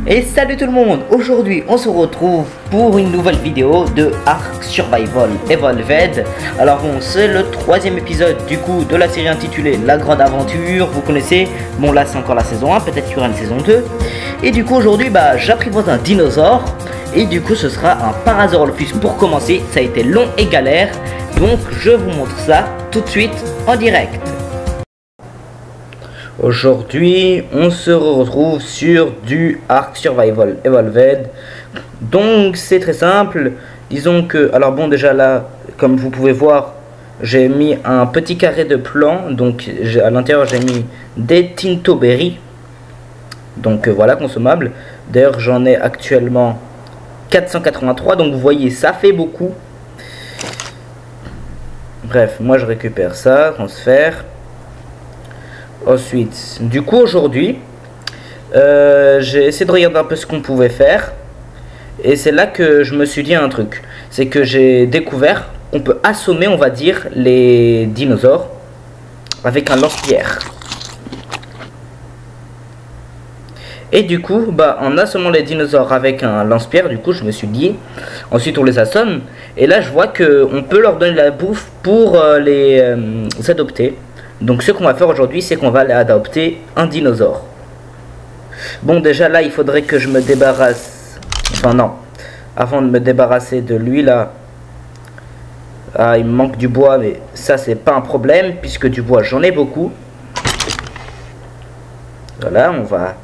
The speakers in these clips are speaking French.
Et salut tout le monde, aujourd'hui on se retrouve pour une nouvelle vidéo de Ark Survival Evolved. Alors bon, c'est le troisième épisode du coup de la série intitulée La Grande Aventure, vous connaissez. Bon là c'est encore la saison 1, peut-être qu'il y aura une saison 2. Et du coup aujourd'hui j'apprivoise un dinosaure. Et du coup ce sera un Parasaurolophus pour commencer, ça a été long et galère. Donc je vous montre ça tout de suite en direct. Aujourd'hui, on se retrouve sur du Ark Survival Evolved. Donc, c'est très simple. Disons que, alors bon, déjà là, comme vous pouvez voir, j'ai mis un petit carré de plan. Donc, à l'intérieur, j'ai mis des Tinto Berry. Donc, voilà, consommables. D'ailleurs, j'en ai actuellement 483. Donc, vous voyez, ça fait beaucoup. Bref, moi, je récupère ça, transfert. Ensuite, du coup aujourd'hui, j'ai essayé de regarder un peu ce qu'on pouvait faire. Et c'est là que je me suis dit un truc. C'est que j'ai découvert qu'on peut assommer, on va dire, les dinosaures avec un lance-pierre. Et du coup, en assommant les dinosaures avec un lance-pierre, du coup, je me suis dit, ensuite on les assomme. Et là, je vois qu'on peut leur donner la bouffe pour les adopter. Donc ce qu'on va faire aujourd'hui, c'est qu'on va aller adopter un dinosaure. Bon, déjà là, il faudrait que je me débarrasse... Enfin non, avant de me débarrasser de lui là... Ah, il me manque du bois, mais ça c'est pas un problème, puisque du bois j'en ai beaucoup. Voilà, on va...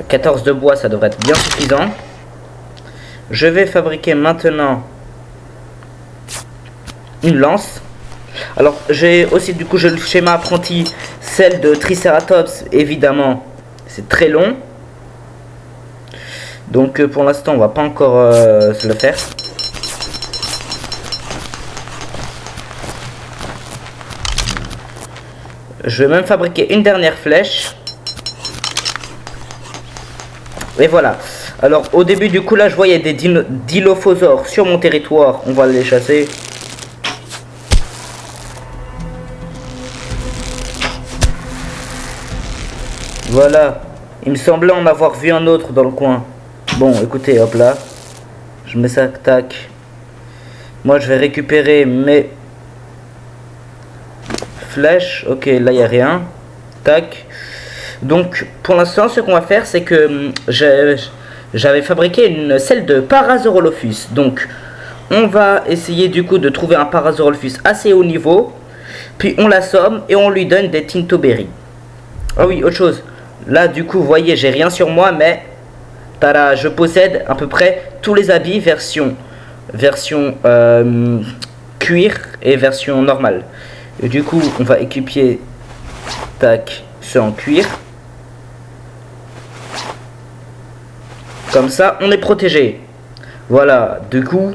14 de bois, ça devrait être bien suffisant. Je vais fabriquer maintenant... une lance. Alors j'ai aussi du coup le schéma apprenti, celle de Triceratops, évidemment c'est très long, donc pour l'instant on va pas encore se le faire. Je vais même fabriquer une dernière flèche. Et voilà. Alors au début du coup là je voyais des dilophosaures sur mon territoire, on va les chasser. Voilà, il me semblait en avoir vu un autre dans le coin. Bon, écoutez, hop là. Je mets ça, tac. Moi, je vais récupérer mes flèches. Ok, là, il n'y a rien. Tac. Donc, pour l'instant, ce qu'on va faire, c'est que j'avais fabriqué une selle de Parasaurolophus. Donc, on va essayer du coup de trouver un Parasaurolophus assez haut niveau. Puis, on l'assomme et on lui donne des Tinto Berry. Ah oui, autre chose. Là, du coup, vous voyez, j'ai rien sur moi, mais tada, je possède à peu près tous les habits version cuir et version normale. Et du coup, on va équiper, tac, ceux en cuir. Comme ça, on est protégé. Voilà, du coup,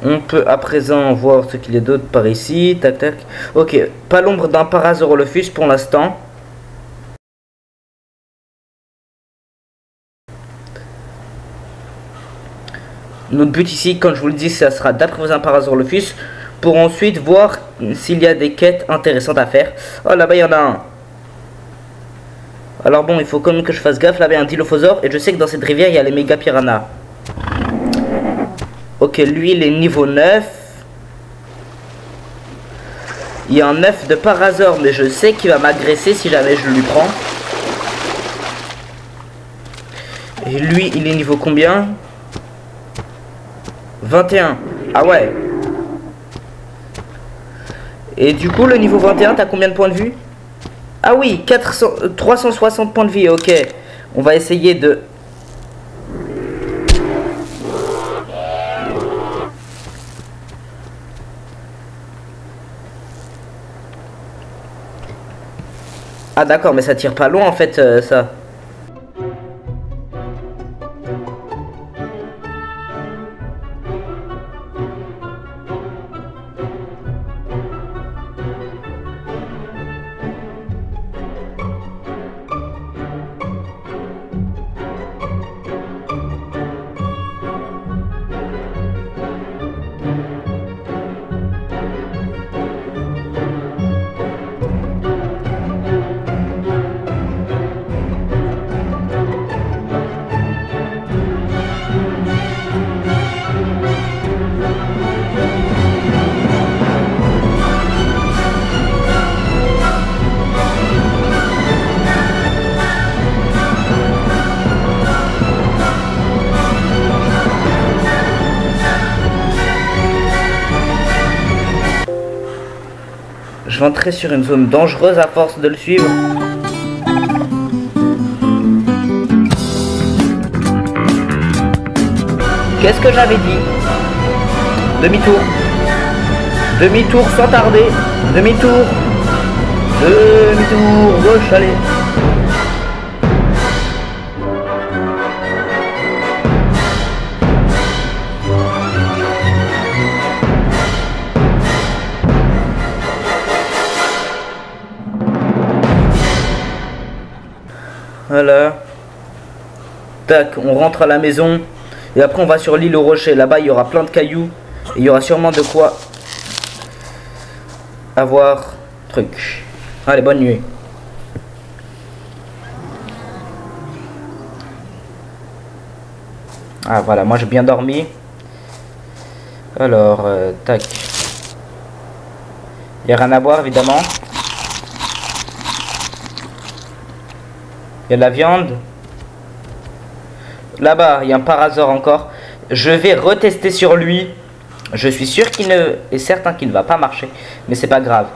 on peut à présent voir ce qu'il y a d'autre par ici. Tac, tac. Ok, pas l'ombre d'un Parasaurolophus pour l'instant. Notre but ici, comme je vous le dis, ça sera d'apprivoiser un Parasaurolophus pour ensuite voir s'il y a des quêtes intéressantes à faire. Oh, là-bas, il y en a un. Alors bon, il faut quand même que je fasse gaffe. Là-bas, il y a un Dilophosaure. Et je sais que dans cette rivière, il y a les méga piranhas. Ok, lui, il est niveau 9. Il y a un œuf de Parasaure, mais je sais qu'il va m'agresser si jamais je lui prends. Et lui, il est niveau combien ? 21. Ah ouais. Et du coup, le niveau 21, t'as combien de points de vue? Ah oui, 360 points de vie, ok. On va essayer de... Ah d'accord, mais ça tire pas loin en fait, ça. vais entrer sur une zone dangereuse à force de le suivre. Qu'est-ce que j'avais dit? Demi-tour. Demi-tour sans tarder. Demi-tour. Demi-tour. Gauche, allez. Voilà. Tac, on rentre à la maison. Et après on va sur l'île au rocher. Là-bas il y aura plein de cailloux. Et il y aura sûrement de quoi avoir truc. Allez, bonne nuit. Ah voilà, moi j'ai bien dormi. Alors, tac. Il n'y a rien à boire évidemment. Il y a de la viande. Là-bas, il y a un parasaur encore. Je vais retester sur lui. Je suis sûr qu'il ne est certain qu'il ne va pas marcher. Mais c'est pas grave.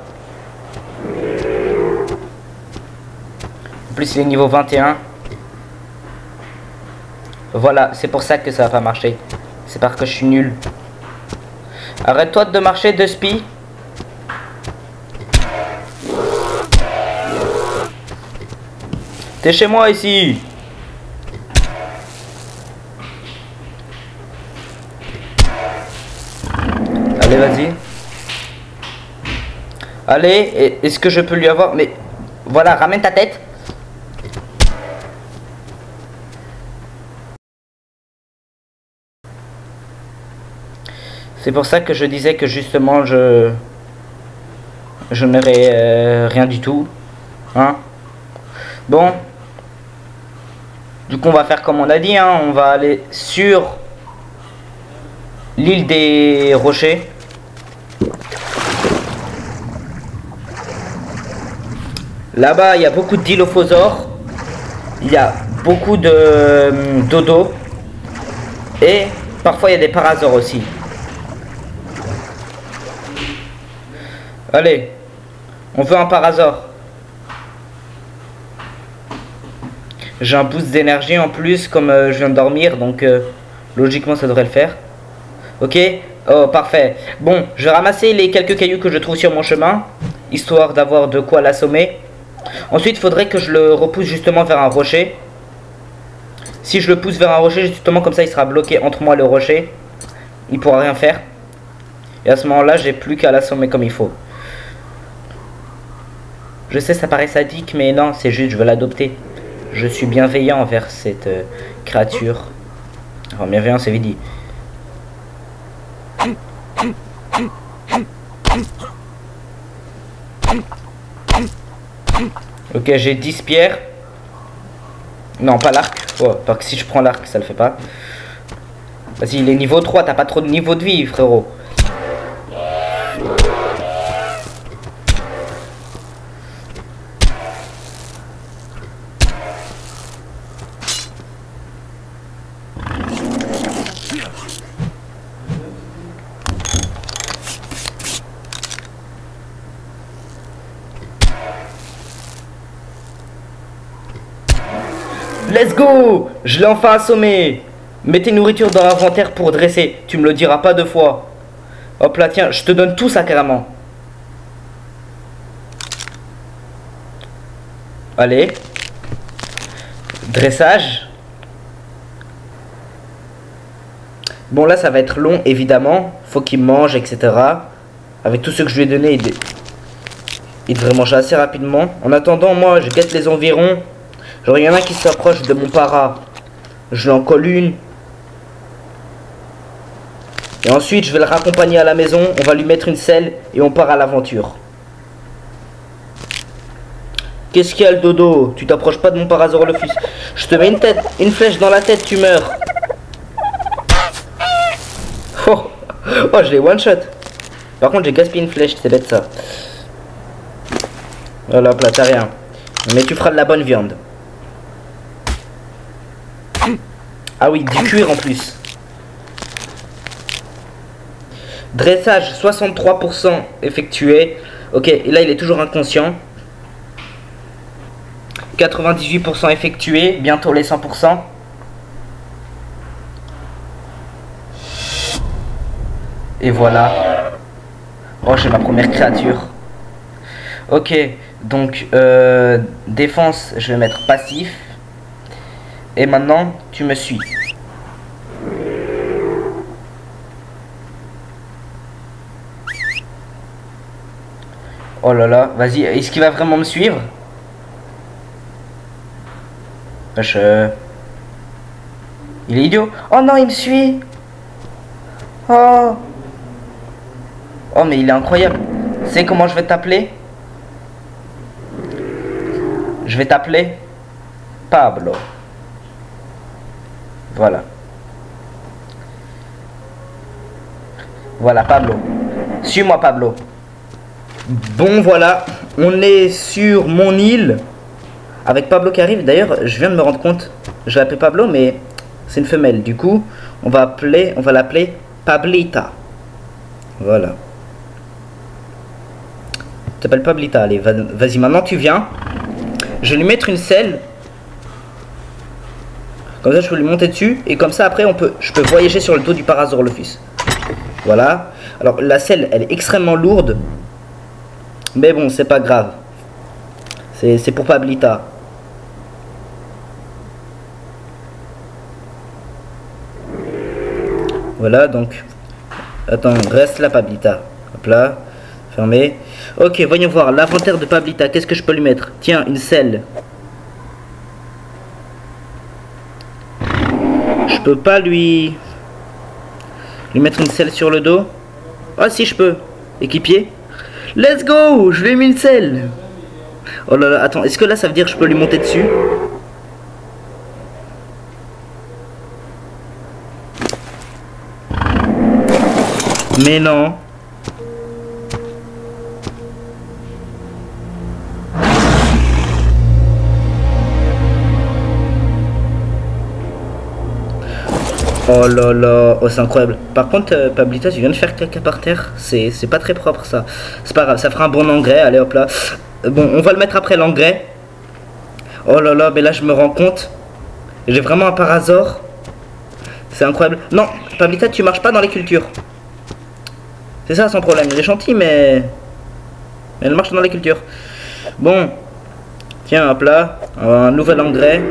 En plus, il est niveau 21. Voilà, c'est pour ça que ça va pas marcher. C'est parce que je suis nul. Arrête-toi de marcher, de spi. T'es chez moi ici. Allez, vas-y. Allez, est-ce que je peux lui avoir... Mais voilà, ramène ta tête. C'est pour ça que je disais que justement je n'aurais rien du tout. Hein? Bon. Du coup on va faire comme on a dit, hein. On va aller sur l'île des rochers. Là-bas il y a beaucoup de dilophosaures. Il y a beaucoup de dodo. Et parfois il y a des parasaures aussi. Allez, on veut un parasaure. J'ai un boost d'énergie en plus, comme je viens de dormir, donc logiquement ça devrait le faire. Ok, oh parfait. Bon, je vais ramasser les quelques cailloux que je trouve sur mon chemin, histoire d'avoir de quoi l'assommer. Ensuite, il faudrait que je le repousse justement vers un rocher. Si je le pousse vers un rocher, justement comme ça, il sera bloqué entre moi et le rocher. Il pourra rien faire. Et à ce moment-là, j'ai plus qu'à l'assommer comme il faut. Je sais, ça paraît sadique, mais non, c'est juste, je veux l'adopter. Je suis bienveillant envers cette créature. Alors, bienveillant, c'est vite dit. Ok, j'ai 10 pierres. Non, pas l'arc. Oh, parce que si je prends l'arc, ça le fait pas. Vas-y, il est niveau 3, t'as pas trop de niveau de vie, frérot. Let's go! Je l'ai enfin assommé! Mets tes nourritures dans l'inventaire pour dresser. Tu me le diras pas deux fois. Hop là, tiens, je te donne tout ça carrément. Allez. Dressage. Bon, là, ça va être long, évidemment. Faut qu'il mange, etc. Avec tout ce que je lui ai donné, il devrait manger assez rapidement. En attendant, moi, je guette les environs. Genre, il y en a qui s'approche de mon para. Je lui en colle une. Et ensuite, je vais le raccompagner à la maison. On va lui mettre une selle et on part à l'aventure. Qu'est-ce qu'il y a, le dodo? Tu t'approches pas de mon parasaure le fils. Je te mets une flèche dans la tête, tu meurs. Oh, oh, je l'ai one shot. Par contre, j'ai gaspillé une flèche, c'est bête ça. Voilà, hop là, t'as rien. Mais tu feras de la bonne viande. Ah oui, du cuir en plus. Dressage 63% effectué. Ok, et là il est toujours inconscient. 98% effectué, bientôt les 100%. Et voilà. Oh, j'ai ma première créature. Ok, donc défense, je vais mettre passif. Et maintenant, tu me suis. Oh là là, vas-y, est-ce qu'il va vraiment me suivre? Il est idiot. Oh non, il me suit. Oh. Oh, mais il est incroyable. Tu sais comment je vais t'appeler? Je vais t'appeler Pablo. Voilà. Voilà, Pablo. Suis-moi, Pablo. Bon, voilà. On est sur mon île. Avec Pablo qui arrive. D'ailleurs, je viens de me rendre compte. Je l'appelle Pablo, mais c'est une femelle. Du coup, on va l'appeler Pablita. Voilà. Tu t'appelles Pablita. Allez, vas-y, maintenant tu viens. Je vais lui mettre une selle. Comme ça, je peux lui monter dessus. Et comme ça, après, je peux voyager sur le dos du Parasaurolophus. Voilà. Alors, la selle, elle est extrêmement lourde. Mais bon, c'est pas grave. C'est pour Pablita. Voilà, donc... Attends, reste là, Pablita. Hop là. Fermé. Ok, voyons voir. L'inventaire de Pablita, qu'est-ce que je peux lui mettre? Tiens, une selle. Je peux pas lui mettre une selle sur le dos. Ah si, je peux. Équipier. Let's go. Je lui ai mis une selle. Oh là là, attends, est-ce que là ça veut dire que je peux lui monter dessus? Mais non. Oh là là, oh c'est incroyable. Par contre, Pablita, tu viens de faire caca par terre. C'est pas très propre ça. C'est pas grave, ça fera un bon engrais. Allez hop là. Bon, on va le mettre après l'engrais. Oh là là, mais là je me rends compte. J'ai vraiment un parasaure. C'est incroyable. Non, Pablita, tu marches pas dans les cultures. C'est ça son problème. Il est gentil, mais elle marche dans les cultures. Bon, tiens, hop là. Un nouvel engrais.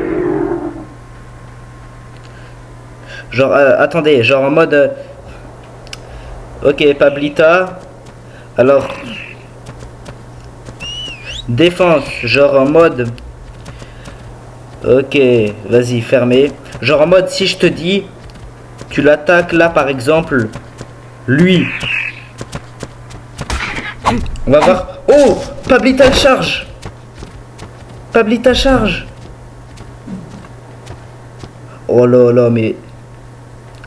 Genre, attendez, genre en mode... Ok, Pablita. Alors... Défense, genre en mode... Ok, vas-y, fermé. Genre en mode, si je te dis... Tu l'attaques là, par exemple... Lui. On va voir... Oh, Pablita charge. Pablita charge. Oh là là, mais...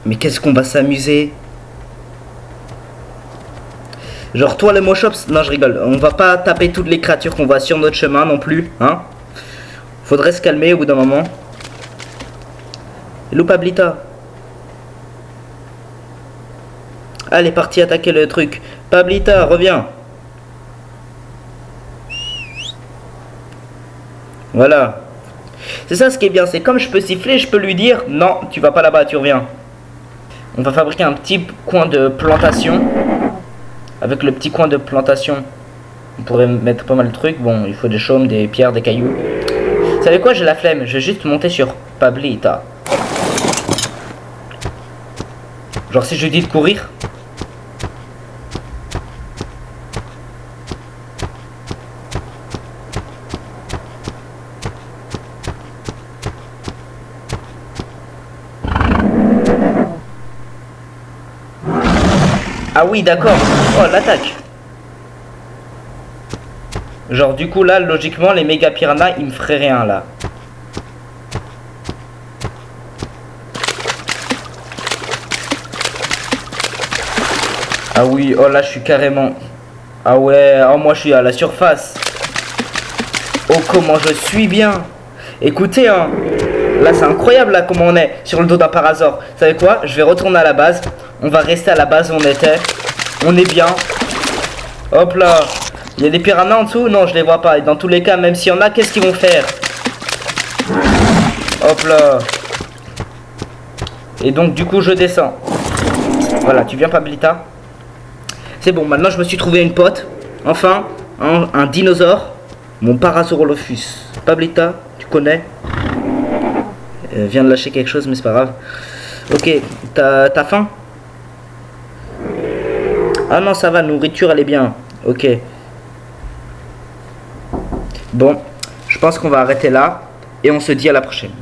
Mais qu'est-ce qu'on va s'amuser. Genre toi le Moschops. Non je rigole. On va pas taper toutes les créatures qu'on voit sur notre chemin non plus. Hein. Faudrait se calmer au bout d'un moment. Hello Pablita. Allez parti attaquer le truc. Pablita reviens. Voilà. C'est ça ce qui est bien. C'est comme je peux siffler. Je peux lui dire non tu vas pas là-bas tu reviens. On va fabriquer un petit coin de plantation. Avec le petit coin de plantation, on pourrait mettre pas mal de trucs. Bon, il faut des chaumes, des pierres, des cailloux. Vous savez quoi, j'ai la flemme. Je vais juste monter sur Pablita. Genre si je lui dis de courir. Ah oui, d'accord. Oh, l'attaque. Genre, du coup, là, logiquement, les méga piranhas, ils me feraient rien, là. Ah oui, oh là, je suis carrément... Ah ouais, oh, moi, je suis à la surface. Oh, comment je suis bien. Écoutez, hein. Là, c'est incroyable, là, comment on est sur le dos d'un parasaure. Vous savez quoi? Je vais retourner à la base. On va rester à la base où on était. On est bien. Hop là. Il y a des piranhas en dessous? Non, je les vois pas. Et dans tous les cas, même s'il y en a, qu'est-ce qu'ils vont faire? Hop là. Et donc, du coup, je descends. Voilà, tu viens, Pablita? C'est bon, maintenant, je me suis trouvé une pote. Enfin, un dinosaure. Mon Parasaurolophus. Pablita, tu connais? Vient de lâcher quelque chose, mais c'est pas grave. Ok, t'as faim? Ah non, ça va, nourriture, elle est bien. Ok. Bon, je pense qu'on va arrêter là. Et on se dit à la prochaine.